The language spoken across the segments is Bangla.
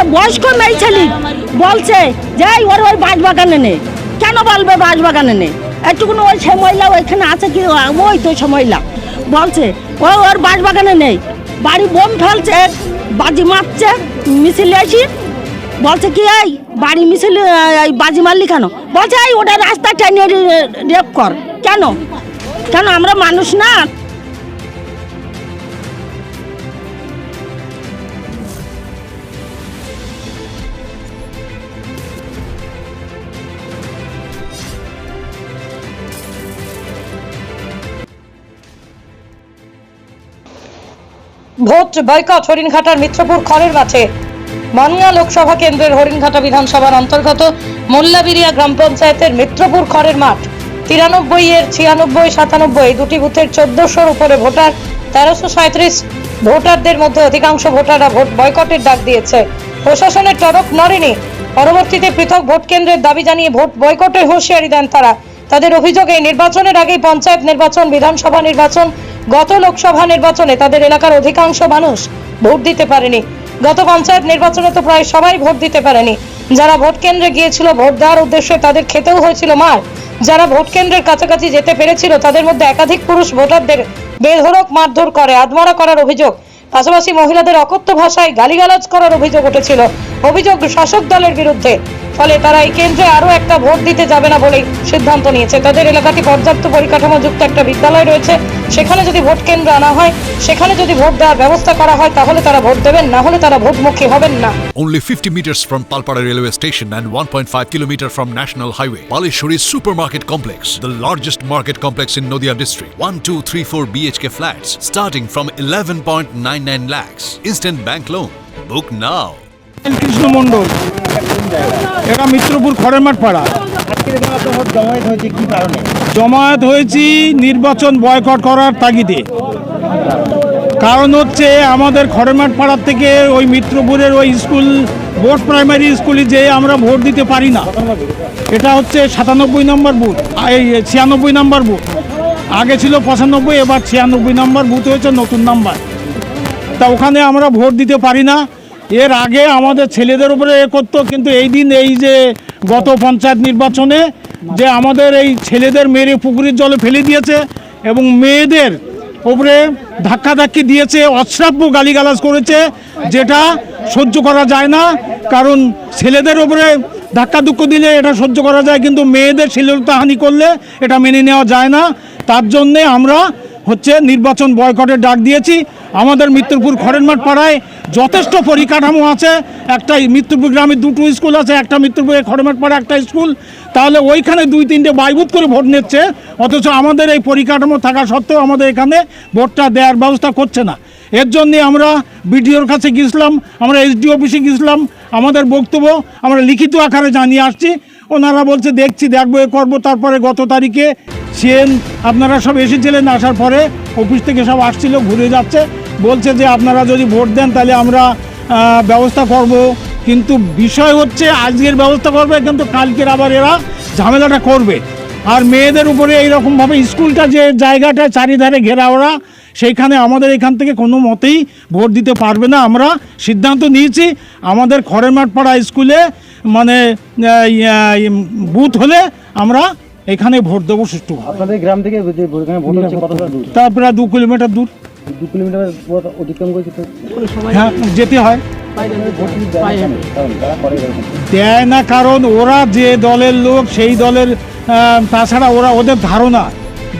একটা বয়স্ক মেয়ে ছেলে বলছে যে ওর ওই বাঁশবাগানে নেই। কেন বলবে বাঁশবাগানে নেই? একটুকুন ওই সে মহিলা ওইখানে আছে কি? ওই তো সে মহিলা বলছে ওর বাঁশবাগানে নেই। বাড়ি বোম ফেলছে, বাজি মারছে, মিছিল আসি বলছে কি এই বাড়ি মিছিল বাজি মারলি কেন? বলছে এই ওটা রাস্তা টেনে রেপ কর। কেন কেন আমরা মানুষ না? ভোট বয়কট হরিণঘাটার মিত্রপুর খড়ের মাঠে। মানগাঁ লোকসভা কেন্দ্রের হরিণঘাটা বিধানসভার অন্তর্গত মোল্লাবিরিয়া গ্রাম পঞ্চায়েতের মিত্রপুর খড়ের মাঠ। 93 এর 96, 97 দুটি বুথের 1400-র উপরে ভোটার। 1337 ভোটারদের মধ্যে অধিকাংশ ভোটাররা ভোট বয়কটের ডাক দিয়েছে। প্রশাসনের টনক নড়েনি। পরবর্তীতে পৃথক ভোট কেন্দ্রের দাবি জানিয়ে ভোট বয়কটের হুঁশিয়ারি দেন তারা। তাদের অভিযোগে নির্বাচনের আগেই পঞ্চায়েত নির্বাচন, বিধানসভা নির্বাচন, গত লোকসভা নির্বাচনে তাদের এলাকার অধিকাংশ মানুষ ভোট দিতে পারেনি। গত পঞ্চায়েত নির্বাচনে তো প্রায় সবাই ভোট দিতে পারেনি। যারা ভোট কেন্দ্রে গিয়েছিল ভোট দেওয়ার উদ্দেশ্যে তাদের খেতেও হয়েছিল মার। যারা ভোট কেন্দ্রের কাছাকাছি যেতে পেরেছিল তাদের মধ্যে একাধিক পুরুষ ভোটারদের বেধড়ক মারধর করে আধমরা করার অভিযোগ। পাশাপাশি মহিলাদের অকথ্য ভাষায় গালিগালাজ করার অভিযোগ উঠেছিল। অভিযোগ শাসক দলের বিরুদ্ধে। ফলে তারা এই কেন্দ্রে আরো একটা ভোট দিতে যাবে না বলেই সিদ্ধান্ত নিয়েছে। তাদের এলাকাতে পর্যাপ্ত পরিকাঠামো যুক্ত একটা বিদ্যালয় রয়েছে। সেখানে যদি ভোট কেন্দ্র আনা হয়, সেখানে যদি ভোট দেওয়ার ব্যবস্থা করা হয় তাহলে তারা ভোট দেবেন, না হলে তারা ভোটমুখী হবেন না। Only 50 meters from Palpara railway station and 1.5 kilometer from National Highway, Palishuri Supermarket Complex, the largest market complex in Nadia district. 1, 2, 3, 4 BHK flats starting from 11.99 lakhs. Instant bank loan. Book now. Krishna মণ্ডল, এটা মিত্রপুর খড়ের মাঠ পাড়া। জমায়েত হয়েছি নির্বাচন বয়কট করার তাগিদে। কারণ হচ্ছে আমাদের খড়ের মাঠ পাড়ার থেকে ওই মিত্রপুরের ওই স্কুল বোর্ড প্রাইমারি স্কুলে যে আমরা ভোট দিতে পারি না। এটা হচ্ছে 97 নম্বর বুথ, এই 96 নম্বর বুথ। আগে ছিল 95, এবার 96 নম্বর বুথ হয়েছে নতুন নাম্বার। তা ওখানে আমরা ভোট দিতে পারি না। এর আগে আমাদের ছেলেদের উপরে করতো, কিন্তু এই দিন এই যে গত পঞ্চায়েত নির্বাচনে যে আমাদের এই ছেলেদের মেরে পুকুরের জলে ফেলে দিয়েছে এবং মেয়েদের উপরে ধাক্কাধাক্কি দিয়েছে, অশ্রাব্য গালিগালাজ করেছে, যেটা সহ্য করা যায় না। কারণ ছেলেদের উপরে ধাক্কা দুঃখ দিলে এটা সহ্য করা যায়, কিন্তু মেয়েদের শ্লীলতাহানি করলে এটা মেনে নেওয়া যায় না। তার জন্যে আমরা হচ্ছে নির্বাচন বয়কটের ডাক দিয়েছি। আমাদের মিত্রপুর খড়ের মাঠ পাড়ায় যথেষ্ট পরিকাঠামো আছে। একটা মিত্রপুর গ্রামে 2টো স্কুল আছে, একটা মিত্রপুরের খড়ের মাঠ পাড়া একটা স্কুল। তাহলে ওইখানে 2-3টে বাইবুত করে ভোট নিচ্ছে, অথচ আমাদের এই পরিকাঠামো থাকা সত্ত্বেও আমাদের এখানে ভোটটা দেওয়ার ব্যবস্থা করছে না। এর জন্যে আমরা বিডিওর কাছে গিয়েছিলাম, আমরা এসডি অফিসে গিয়েছিলাম। আমাদের বক্তব্য আমরা লিখিত আকারে জানিয়ে আসছি। ওনারা বলছে দেখছি, দেখবো, এ করবো। তারপরে গত তারিখে সিএন আপনারা সব এসেছিলেন, আসার পরে অফিস থেকে সব আসছিল, ঘুরে যাচ্ছে, বলছে যে আপনারা যদি ভোট দেন তাহলে আমরা ব্যবস্থা করব। কিন্তু বিষয় হচ্ছে আজকের ব্যবস্থা করবে, কিন্তু কালকের আবার এরা ঝামেলাটা করবে। আর মেয়েদের উপরে এইরকমভাবে স্কুলটা যে জায়গাটা চারিধারে ঘেরা ওরা, সেইখানে আমাদের এখান থেকে কোনো মতেই ভোট দিতে পারবে না। আমরা সিদ্ধান্ত নিয়েছি আমাদের খড়ের মাঠ পাড়া স্কুলে মানে বুথ হলে আমরা এখানে ভোট দেবো সুষ্ঠু। আপনাদের গ্রাম থেকে ভোট হচ্ছে কতটা দূর? তা প্রায় 2 কিলোমিটার দূর। 2 কিলোমিটার অতিক্রম করে হ্যাঁ, যেতে হয়। দেয় না কারণ ওরা যে দলের লোক সেই দলের, তাছাড়া ওদের ধারণা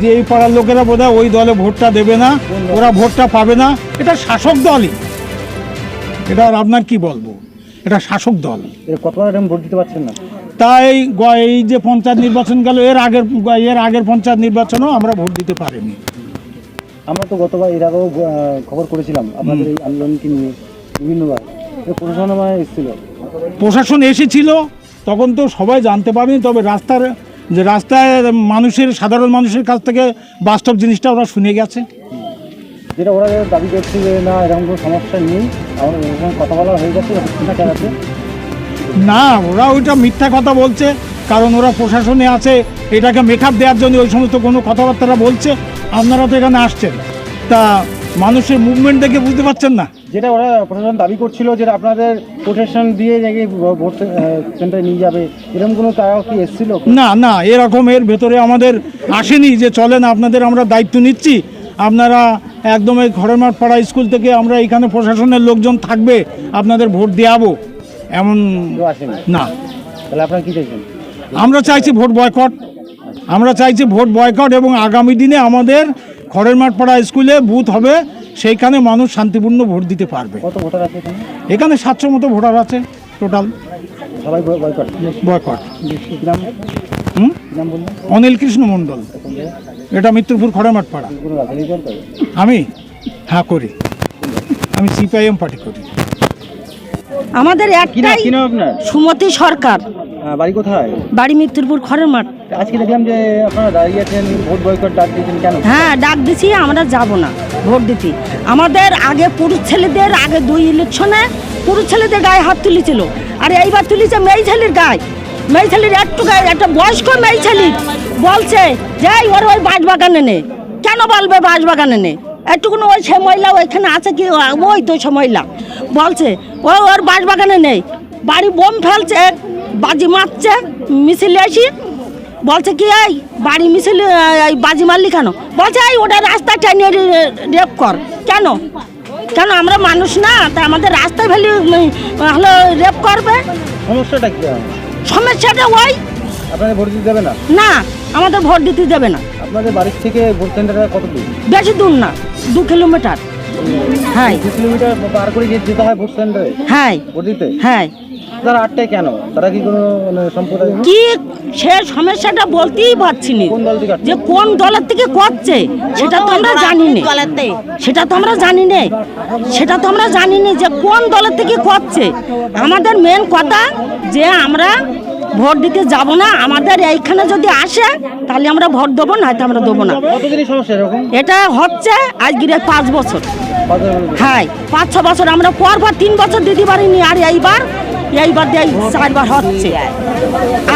যে এই পাড়ার লোকেরা বোধহয় ওই দলে ভোটটা দেবে না, ওরা ভোটটা পাবে না। এটা শাসক দলই, এটা আর আপনার কি বলবো, এটা শাসক দল। কতবার ভোট দিতে পারছেন না? তাই এই যে পঞ্চায়েত নির্বাচন গেল, এর আগের পঞ্চায়েত নির্বাচনও আমরা ভোট দিতে পারিনি। আমরা তো গতবার এর আগেও খবর করেছিলাম আপনাদের এই আন্দোলনকে নিয়ে বিভিন্নবার। প্রশাসন এসেছিল, প্রশাসন এসেছিল, তখন তো সবাই জানতে পারেনি। তবে রাস্তায় মানুষের, সাধারণ মানুষের কাছ থেকে বাস্তব জিনিসটা ওরা শুনে গেছে। যেটা ওরা দাবি করছে যে না এরকম কোনো সমস্যা নেই, আমাদের কথা বলা হয়ে গেছে, আছে না, ওরা ওইটা মিথ্যা কথা বলছে। কারণ ওরা প্রশাসনে আছে, এটাকে মেকআপ দেওয়ার জন্য ওই সমস্ত কোনো কথাবার্তা বলছে। আপনারা তো এখানে আসছেন, তা মানুষের মুভমেন্ট দেখে বুঝতে পারছেন না। যেটা ওরা প্রশাসন দাবি করছিল যে আপনাদের প্রোটেকশন দিয়ে নাকি ভোট সেন্টারে নিয়ে যাবে, এরকম কোনো তারা কি এসেছিল? না না, এরকম এর ভেতরে আমাদের আসেনি যে চলেন আপনাদের আমরা দায়িত্ব নিচ্ছি, আপনারা একদম এই খড়েরমাঠ পাড়া স্কুল থেকে আমরা এখানে প্রশাসনের লোকজন থাকবে, আপনাদের ভোট দেওয়াবো, এমন কেউ আসেনি? না। তাহলে আপনারা কি চাইছেন? আমরা চাইছি ভোট বয়কট, আমরা চাইছি ভোট বয়কট, এবং আগামী দিনে আমাদের খড়েরমাঠ পাড়া স্কুলে বুথ হবে, সেইখানে মানুষ শান্তিপূর্ণ ভোট দিতে পারবে। কত ভোটার আছে এখানে? এখানে 700 মতো ভোটার আছে টোটাল। সবাই বয়কট? বয়কট। কি নাম? হুম, কি নাম বললেন? অনিল কৃষ্ণ মণ্ডল, এটা মিত্রপুর খড়েরমাঠ পাড়া। কোনো রাজনীতি দল করে? আমি হ্যাঁ করি, আমি সিপিআইএম পার্টি করি। আমাদের কি নাম একটাই আপনার? সুমতি সরকার, বাড়ি কোথায়? বাড়ি মিত্রপুর খড়ের মাঠ। আজকে দেখলাম যে আপনারা দাঁড়িয়ে আছেন, ভোট বয়কট ডাক দিয়েছেন, কেন? হ্যাঁ, ডাক দিছি, আমরা যাব না ভোট দিতে। আমাদের আগে পুরুষ ছেলেদের, আগে 2 ইলেকশনে পুরুষ ছেলেদের গায়ে হাত তুলেছিল, আর এইবার তুলেছে মেয়ে ছেলের গায়ে। মেয়ে ছেলের একটু গায়ে, একটা বয়স্ক মেয়ে ছেলের বলছে যে ওর ওই বাঁশবাগানে নে। কেন বলবে বাঁশবাগানে নে? একটুকুন ওই সে মহিলা ওইখানে আছে কি, ওই তো সে মহিলা বলছে ওর বাঁশবাগানে নেই, বাড়ি বোম ফেলছে, বাজি মারছে, মিছিল আসি বলছে কি এই বাড়ি মিছিল এই বাজি মারলি কেন? বলছে এই ওটা রাস্তা টেনে রেপ কর। কেন কেন আমরা মানুষ না? তা আমাদের রাস্তায় ফেলে হলো রেপ করবে? সমস্যাটা কি? সমস্যাটা ওই আপনাদের ভোট দিতে দেবে না? না, আমাদের ভোট দিতে দেবে না। আপনাদের বাড়ির থেকে ভোট সেন্টারে কত দূর? বেশি দূর না, 2 কিলোমিটার। হ্যাঁ 2 কিলোমিটার পার করে যেতে হয় ভোট সেন্টারে হ্যাঁ ভোট দিতে? হ্যাঁ। তারা আটটায় কেন? তারা কি কোনো সম্প্রদায়? কি সে সমস্যাটা বলতেই পারছি না, কোন দল থেকে আটটা? যে কোন দলের থেকে করছে সেটা তো আমরা জানি না, সেটা তো আমরা জানি না, সেটা তো আমরা জানি না যে কোন দলের থেকে করছে। আমাদের মেন কথা যে আমরা ভোট দিতে যাব না, আমাদের এইখানে যদি আসে তাহলে আমরা ভোট দেবো, না তো আমরা দেবো না। কতদিনই সমস্যা এরকম? এটা হচ্ছে আজকের 5 বছর। কত বছর? হ্যাঁ 5-6 বছর আমরা পর 3 বছর দিতে পারিনি, আর এইবার দিয়ে 4 বার হচ্ছে।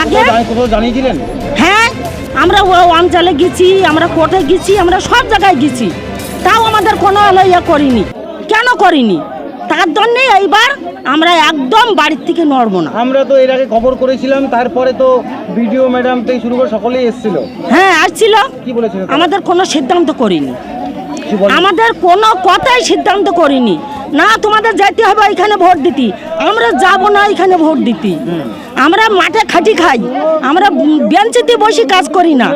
আগে কোথাও জানিয়েছিলেন? হ্যাঁ, আমরা অঞ্চলে গেছি, আমরা কোর্টে গেছি, আমরা সব জায়গায় গেছি, তাও আমাদের কোনো ইয়ে করিনি। কেন করিনি? তার জন্যে এইবার আমরা একদম বাড়ির থেকে নড়বো না। আমরা তো এর আগে খবর করেছিলাম, তারপরে তো বিডিও ম্যাডাম থেকে শুরু করে সকলেই এসেছিল। হ্যাঁ আসছিল, কি বলেছিল? আমাদের কোনো সিদ্ধান্ত করিনি, কি বলেন? আমাদের কোনো কথাই সিদ্ধান্ত করিনি। না তোমাদের যেতে হবে এখানে ভোট দিতে, আমরা যাব না এখানে ভোট দিতে। আমরা মাঠে খাটি খাই, আমরা বেঞ্চিতে বসে কাজ করি না,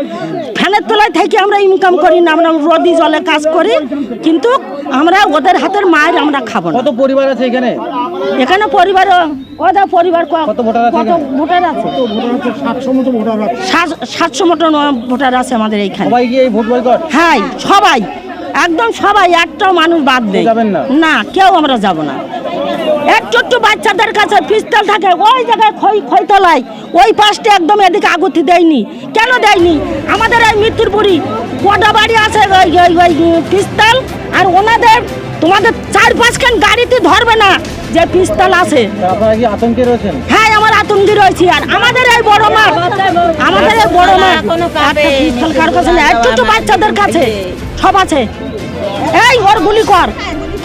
ফ্যানের তলায় থেকে আমরা ইনকাম করি না, আমরা রোদি জলে কাজ করি, কিন্তু আমরা ওদের হাতের মায়ের আমরা খাবো না। কত পরিবার আছে এখানে? এখানে পরিবার ওদের পরিবার কত ভোটার আছে কত এখানে? ভোটার আছে? 700 মতো ভোটার আছে। 700 মতো ভোটার আছে আমাদের এইখানে। সবাই কি এই ভোট বয়কট? হ্যাঁ সবাই, একদম সবাই, একটাও মানুষ বাদ নেই। যাবেন না? না, কেউ আমরা যাব না। এক ছোট্ট বাচ্চাদের কাছে পিস্তল থাকে, ওই জায়গায় খইতলায় ওই পাশটা একদম এদিকে আগুতি দেয়নি। কেন দেয়নি? আমাদের এই মিত্রপুরি কটা বাড়ি আছে ওই পিস্তল, আর ওনাদের তোমাদের 4-5খান গাড়িতে ধরবে না যে পিস্তল আছে। আপনারা কি আতঙ্কে রয়েছেন? হ্যাঁ আমার আতঙ্কে রয়েছি, আর আমাদের এই বড় মাঠ, আমাদের এই বড় মাঠ একটা পিস্তল কার কাছে নেই, ছোট বাচ্চাদের কাছে সব আছে। এই ওর গুলি কর।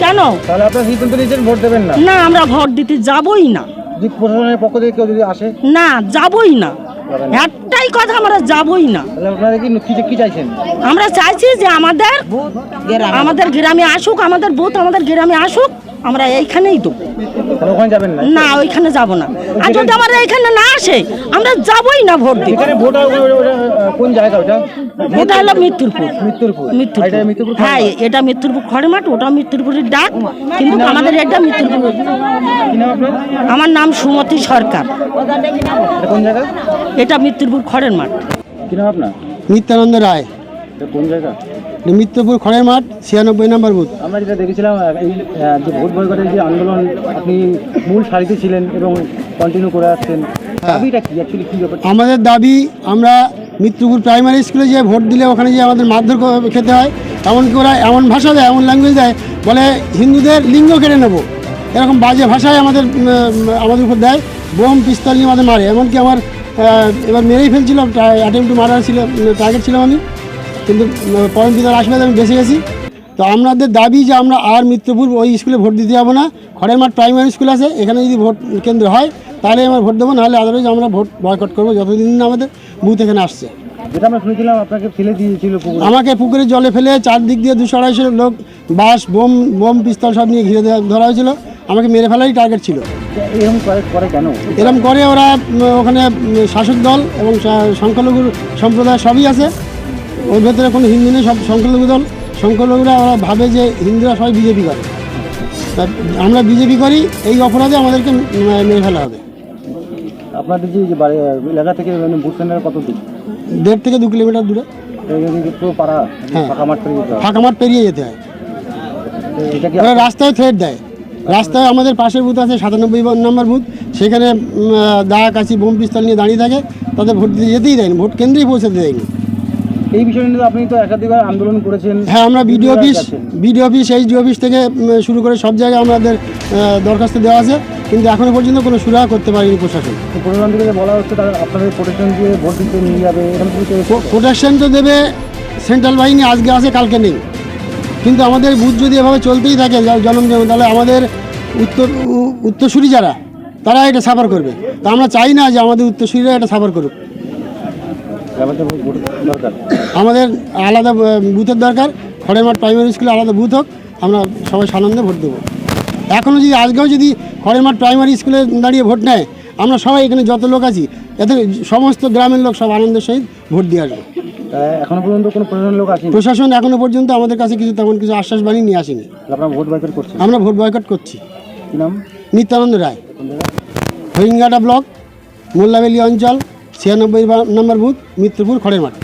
কেন? তাহলে আপনারা সিদ্ধান্ত নিয়েছেন ভোট দেবেন না? না, আমরা ভোট দিতে যাবই না। যদি প্রশাসনের পক্ষ থেকে কেউ যদি আসে? না, যাবই না, একটাই কথা, আমরা যাবই না। তাহলে আপনারা কি চাইছেন? আমরা চাইছি যে আমাদের গ্রামে আসুক, আমাদের বুথ আমাদের গ্রামে আসুক, আমরা এইখানেই দেবো। তাহলে ওখানে যাবেন না? না, ওইখানে যাব না। আর যদি আমরা এইখানে না আসে আমরা যাবই না ভোট দিতে। এখানে ভোট হয় ওটা কোন জায়গা? ওটা ওটা হলো মিত্রপুর। মিত্রপুর। মিত্রপুর। এটা মিত্রপুর? হ্যাঁ, এটা মিত্রপুর খড়ের মাঠ, ওটা মিত্রপুরের ডাক, কিন্তু আমাদের এটা মিত্রপুর। কি নাম আপনার? আমার নাম সুমতি সরকার। এটা কোন জায়গা? এটা মিত্রপুর খড়ের মাঠ। কি নাম আপনার? নিত্যানন্দ রায়, এটা কোন জায়গা? মিত্রপুর খড়ের মাঠ, 96 নম্বর বুথ। আমরা যেটা দেখেছিলাম এই যে ভোট বয়কটের যে আন্দোলন, আপনি মূল সারিতে ছিলেন এবং কন্টিনিউ করে আসছেন, দাবিটা কি অ্যাকচুয়ালি কি ব্যাপার? আমাদের দাবি, আমরা মিত্রপুর প্রাইমারি স্কুলে যে ভোট দিলে ওখানে যে আমাদের মারধর খেতে হয়, এমনকি ওরা এমন ভাষা দেয়, এমন ল্যাঙ্গুয়েজ দেয়, বলে হিন্দুদের লিঙ্গ কেড়ে নেবো, এরকম বাজে ভাষায় আমাদের উপর দেয়, বোম পিস্তল নিয়ে আমাদের মারে। এমনকি আমার এবার মেরেই ফেলছিল, অ্যাটেম্প টু মার্ডার ছিল, টার্গেট ছিলাম আমি, কিন্তু পরমপিতার আশীর্বাদে আমি বেঁচে গেছি। তো আমাদের দাবি যে আমরা আর মিত্রপুর ওই স্কুলে ভোট দিতে যাবো না। খড়ের মাঠ প্রাইমারি স্কুল আছে, এখানে যদি ভোট কেন্দ্র হয় তাহলে আমরা ভোট দেবো, নাহলে আদারওয়াইজ আমরা ভোট বয়কট করবো যতদিন না আমাদের বুথ এখানে আসছে। যেটা আমরা শুনেছিলাম আপনাকে ফেলে দিয়েছিল পুকুরে। আমাকে পুকুরে জলে ফেলে চারদিক দিয়ে 200-250 লোক বাস বোম পিস্তল সব নিয়ে ঘিরে ধরা হয়েছিল। আমাকে মেরে ফেলারই টার্গেট ছিল। এরকম করে কেন? এরকম করে ওরা ওখানে শাসক দল এবং সংখ্যালঘু সম্প্রদায় সবই আছে, ওর ভেতরে কোনো হিন্দু নেই, সব সংখ্যালঘু দল। সংখ্যালঘুরা ওরা ভাবে যে হিন্দুরা সবাই বিজেপি করে, তা আমরা বিজেপি করি, এই অপরাধে আমাদেরকে মেরে ফেলা হবে। আপনাদের যে এলাকা থেকে বুথ সেন্টার কত দূর? 1.5 থেকে 2 কিলোমিটার দূরে। পুরো পাড়া হ্যাঁ, ফাঁকা মাঠ পেরিয়ে যেতে হয়। ফাঁকা মাঠ পেরিয়ে যেতে হয়। এটা কি ওরা রাস্তায় থ্রেট দেয়। রাস্তায় আমাদের পাশের বুথ আছে 97 নম্বর বুথ, সেখানে দা কাছি বোম পিস্তল নিয়ে দাঁড়িয়ে থাকে, তাদের ভোট দিতে যেতেই দেয়নি, ভোট কেন্দ্রেই পৌঁছাতে দেয়নি। এই বিষয় নিয়ে আপনি তো একাধিকবার আন্দোলন করেছেন। হ্যাঁ, আমরা বিডিও অফিস এইচডি অফিস থেকে শুরু করে সব জায়গায় আমাদের দরখাস্ত দেওয়া আছে, কিন্তু এখনো পর্যন্ত কোনো সুরাহা করতে পারেনি প্রশাসন। প্রশাসন থেকে বলা হচ্ছে তারা আপনাদের প্রোটেকশন দিয়ে ভোট দিতে নিয়ে যাবে, এরকম কিছু? প্রোটেকশন তো দেবে সেন্ট্রাল বাহিনী, আজকে আছে কালকে নেই, কিন্তু আমাদের বুথ যদি এভাবে চলতেই থাকে জনম তাহলে আমাদের উত্তরসূরি যারা তারা এটা সাফার করবে। তা আমরা চাই না যে আমাদের উত্তরসূরিরা এটা সাফার করুক। দরকার আমাদের আলাদা বুথের দরকার, খড়ের মাঠ প্রাইমারি স্কুলে আলাদা বুথ হোক, আমরা সবাই সানন্দে ভোট দেবো। এখনও যদি আজকেও যদি খড়ের মাঠ প্রাইমারি স্কুলে দাঁড়িয়ে ভোট নেয়, আমরা সবাই এখানে যত লোক আছি এতে সমস্ত গ্রামের লোক সব আনন্দের সহিত ভোট দিয়ে আসবে। এখনো পর্যন্ত কোনো প্রশাসন লোক আসেনি? প্রশাসন এখনো পর্যন্ত আমাদের কাছে তেমন কিছু আশ্বাস বাণী নিয়ে আসেনি। আপনারা ভোট বয়কট করছেন? আমরা ভোট বয়কট করছি। কি নাম? নিত্যানন্দ রায়, হরিঙ্গাটা ব্লক, মোল্লাবেলি অঞ্চল, 96 নম্বর বুথ, মিত্রপুর, খড়ের মাঠ।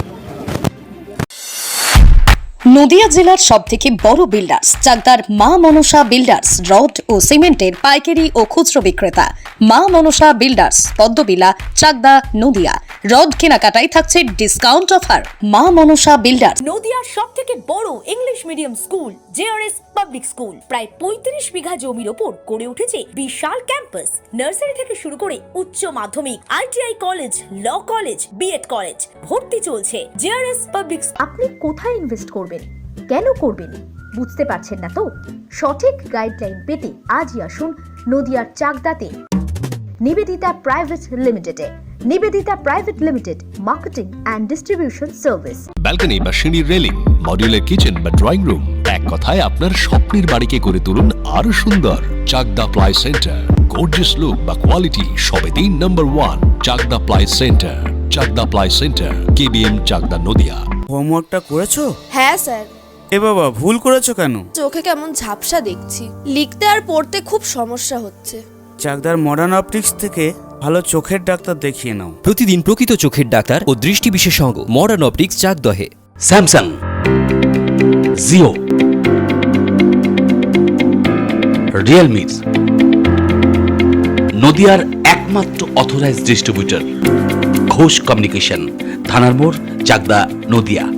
নদিয়া জেলার সবথেকে বড় বিল্ডার্স চাকদার মা মনসা বিল্ডার্স রড ও সিমেন্টের পাইকারি ও খুচরো বিক্রেতা। মা মনসা বিল্ডার্স, পদ্মবিলা, চাকদা, নদিয়া। রড কেনাকাটায় থাকছে ডিসকাউন্ট অফার। মা মনসা বিল্ডার্স। নদিয়ার সবথেকে বড় English medium school JRS public school প্রায় 35 বিঘা জমির ওপর গড়ে উঠেছে বিশাল ক্যাম্পাস। নার্সারি থেকে শুরু করে উচ্চ মাধ্যমিক, ITI college, law college, BEd college, ভর্তি চলছে। JRS public. আপনি কোথায় ইনভেস্ট করবেন, কেন করবেন বুঝতে পারছেন না তো? সঠিক গাইডলাইন পেতে আজই আসুন নদিয়ার চাকদাতে নিবেদিতা প্রাইভেট লিমিটেডে। Nivedita private limited, marketing and distribution service. Balcony বা সিঁড়ির রেলিং, মডিউলার কিচেন বা ড্রয়িং রুম, এক কথায় আপনার স্বপ্নের বাড়িকে করে তুলুন আরো সুন্দর। Chakdah ply centre, gorgeous look বা কোয়ালিটি সবে 3 number 1 Chakdah ply centre. Chakdah ply centre, KBM, Chakdah, Nadia. হোমওয়ার্কটা করেছো? হ্যাঁ স্যার। এ বাবা, ভুল করেছো কেন? চোখে কেমন ঝাপসা দেখছি, লিখতে আর পড়তে খুব সমস্যা হচ্ছে। চাকদার মডার্ন অপটিক্স থেকে ভালো চোখের ডাক্তার দেখিয়ে নাও। প্রতিদিন প্রকৃত চোখের ডাক্তার ও দৃষ্টি বিশেষজ্ঞ মডার্ন অপটিক্স চাকদহে। স্যামসাং, জিও, রিয়েলমি, নদিয়ার একমাত্র অথরাইজড ডিস্ট্রিবিউটর ঘোষ কমিউনিকেশন, থানার মোড়, চাকদা, নদিয়া।